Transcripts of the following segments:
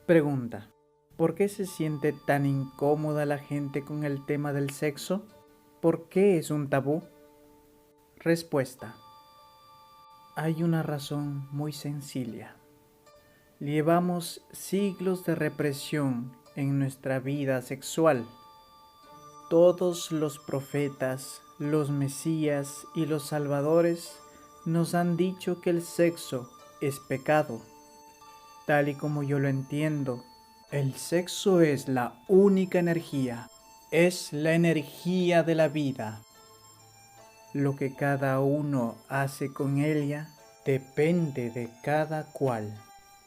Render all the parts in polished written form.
Pregunta: ¿por qué se siente tan incómoda la gente con el tema del sexo? ¿Por qué es un tabú? Respuesta: hay una razón muy sencilla. Llevamos siglos de represión en nuestra vida sexual. Todos los profetas, los mesías y los salvadores nos han dicho que el sexo es pecado. Tal y como yo lo entiendo, el sexo es la única energía, es la energía de la vida. Lo que cada uno hace con ella depende de cada cual.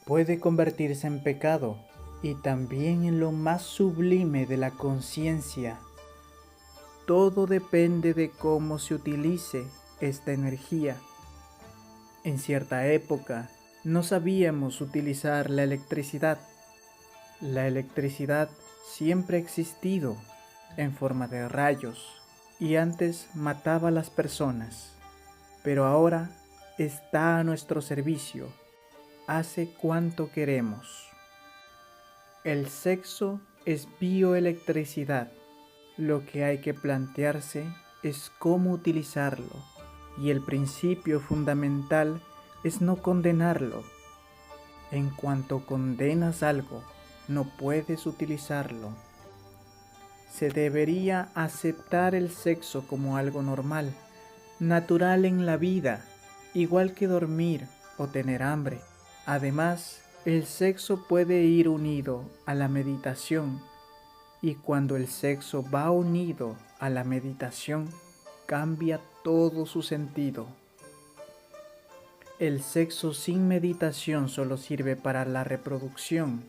Puede convertirse en pecado y también en lo más sublime de la conciencia. Todo depende de cómo se utilice esta energía. En cierta época no sabíamos utilizar la electricidad. La electricidad siempre ha existido en forma de rayos y antes mataba a las personas, pero ahora está a nuestro servicio, hace cuanto queremos. El sexo es bioelectricidad. Lo que hay que plantearse es cómo utilizarlo, y el principio fundamental es no condenarlo. En cuanto condenas algo, no puedes utilizarlo. Se debería aceptar el sexo como algo normal, natural en la vida, igual que dormir o tener hambre. Además, el sexo puede ir unido a la meditación, y cuando el sexo va unido a la meditación, cambia todo su sentido. El sexo sin meditación solo sirve para la reproducción.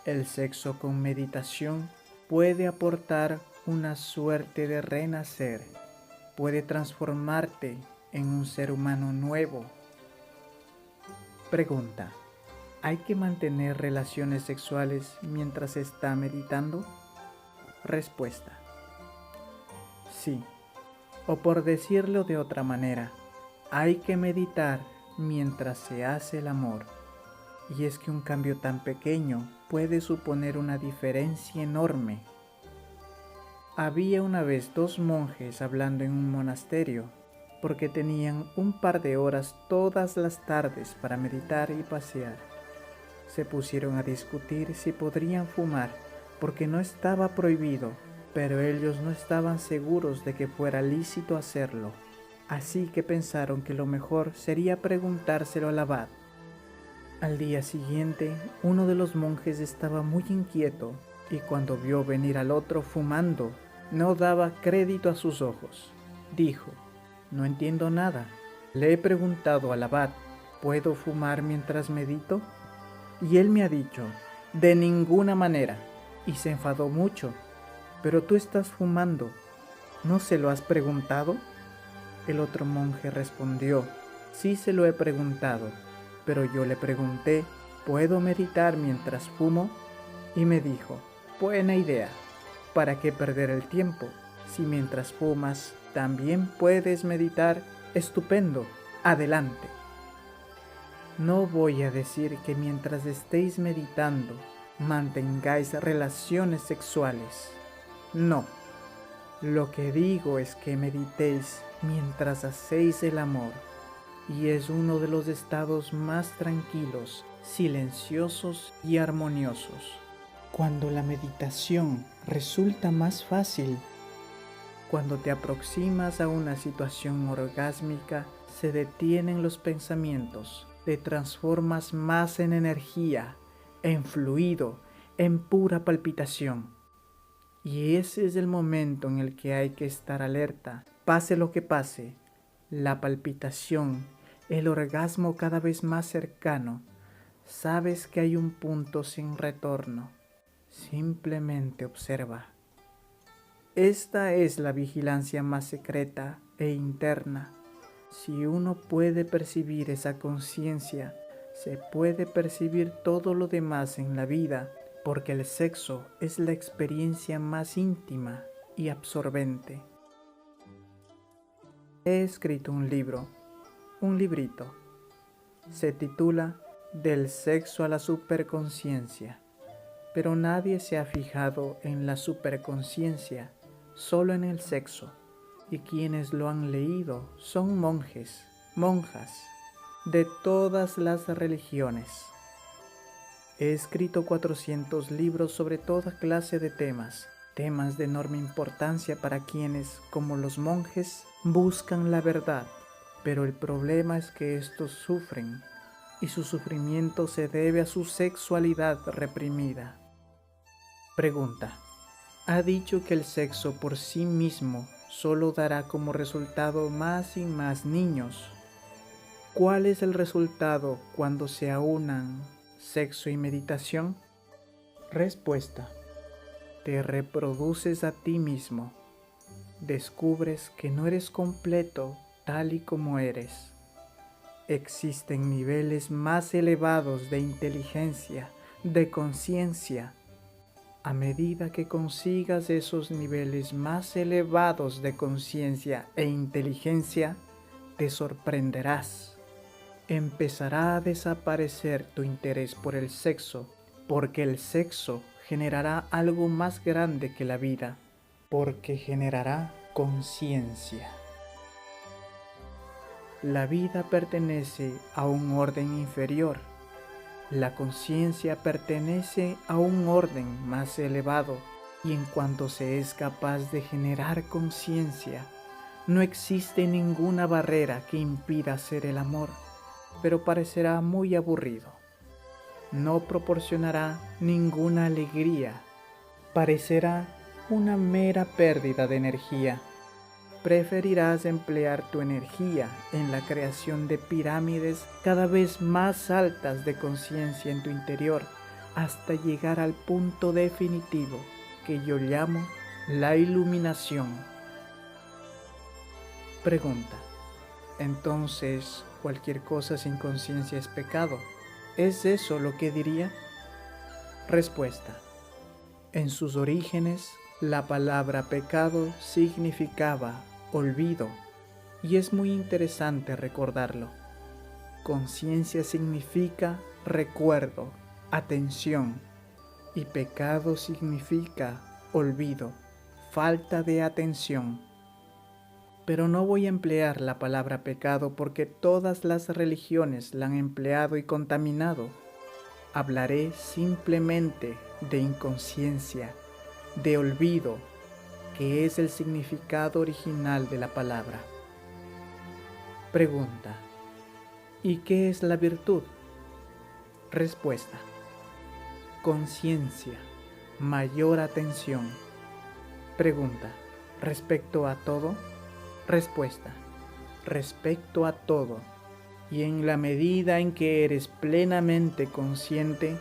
El sexo con meditación puede aportar una suerte de renacer, puede transformarte en un ser humano nuevo. Pregunta: ¿hay que mantener relaciones sexuales mientras se está meditando? Respuesta: sí. O por decirlo de otra manera, hay que meditar mientras se hace el amor. Y es que un cambio tan pequeño puede suponer una diferencia enorme. Había una vez dos monjes hablando en un monasterio, porque tenían un par de horas todas las tardes para meditar y pasear. Se pusieron a discutir si podrían fumar, porque no estaba prohibido, pero ellos no estaban seguros de que fuera lícito hacerlo. Así que pensaron que lo mejor sería preguntárselo al abad. Al día siguiente, uno de los monjes estaba muy inquieto y cuando vio venir al otro fumando, no daba crédito a sus ojos. Dijo: no entiendo nada. Le he preguntado al abad, ¿puedo fumar mientras medito? Y él me ha dicho, de ninguna manera, y se enfadó mucho. Pero tú estás fumando, ¿no se lo has preguntado? El otro monje respondió, sí se lo he preguntado, pero yo le pregunté, ¿puedo meditar mientras fumo? Y me dijo, buena idea, ¿para qué perder el tiempo? Si mientras fumas también puedes meditar, estupendo, adelante. No voy a decir que mientras estéis meditando mantengáis relaciones sexuales. No. Lo que digo es que meditéis mientras hacéis el amor, y es uno de los estados más tranquilos, silenciosos y armoniosos. Cuando la meditación resulta más fácil, cuando te aproximas a una situación orgásmica, se detienen los pensamientos, te transformas más en energía, en fluido, en pura palpitación. Y ese es el momento en el que hay que estar alerta. Pase lo que pase, la palpitación, el orgasmo cada vez más cercano, sabes que hay un punto sin retorno. Simplemente observa. Esta es la vigilancia más secreta e interna. Si uno puede percibir esa conciencia, se puede percibir todo lo demás en la vida, porque el sexo es la experiencia más íntima y absorbente. He escrito un libro, un librito. Se titula Del sexo a la superconciencia. pero nadie se ha fijado en la superconciencia, solo en el sexo, y quienes lo han leído son monjes, monjas, de todas las religiones. He escrito 400 libros sobre toda clase de temas de enorme importancia para quienes, como los monjes, buscan la verdad, pero el problema es que estos sufren, y su sufrimiento se debe a su sexualidad reprimida. Pregunta: ha dicho que el sexo por sí mismo solo dará como resultado más y más niños. ¿Cuál es el resultado cuando se aunan sexo y meditación? Respuesta: te reproduces a ti mismo. Descubres que no eres completo tal y como eres. Existen niveles más elevados de inteligencia, de conciencia. A medida que consigas esos niveles más elevados de conciencia e inteligencia, te sorprenderás. Empezará a desaparecer tu interés por el sexo, porque el sexo generará algo más grande que la vida, porque generará conciencia. La vida pertenece a un orden inferior. La conciencia pertenece a un orden más elevado, y en cuanto se es capaz de generar conciencia, no existe ninguna barrera que impida hacer el amor, pero parecerá muy aburrido. No proporcionará ninguna alegría, parecerá una mera pérdida de energía. Preferirás emplear tu energía en la creación de pirámides cada vez más altas de conciencia en tu interior, hasta llegar al punto definitivo que yo llamo la iluminación. Pregunta: entonces, ¿cualquier cosa sin conciencia es pecado? ¿Es eso lo que diría? Respuesta: en sus orígenes, la palabra pecado significaba olvido, y es muy interesante recordarlo. Conciencia significa recuerdo, atención, y pecado significa olvido, falta de atención. Pero no voy a emplear la palabra pecado porque todas las religiones la han empleado y contaminado. Hablaré simplemente de inconsciencia, de olvido, que es el significado original de la palabra. Pregunta: ¿y qué es la virtud? Respuesta: conciencia, mayor atención. Pregunta: ¿respecto a todo? Respuesta: respecto a todo. Y en la medida en que eres plenamente consciente,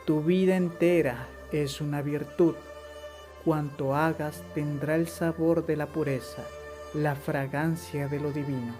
tu vida entera es una virtud. Cuanto hagas tendrá el sabor de la pureza, la fragancia de lo divino.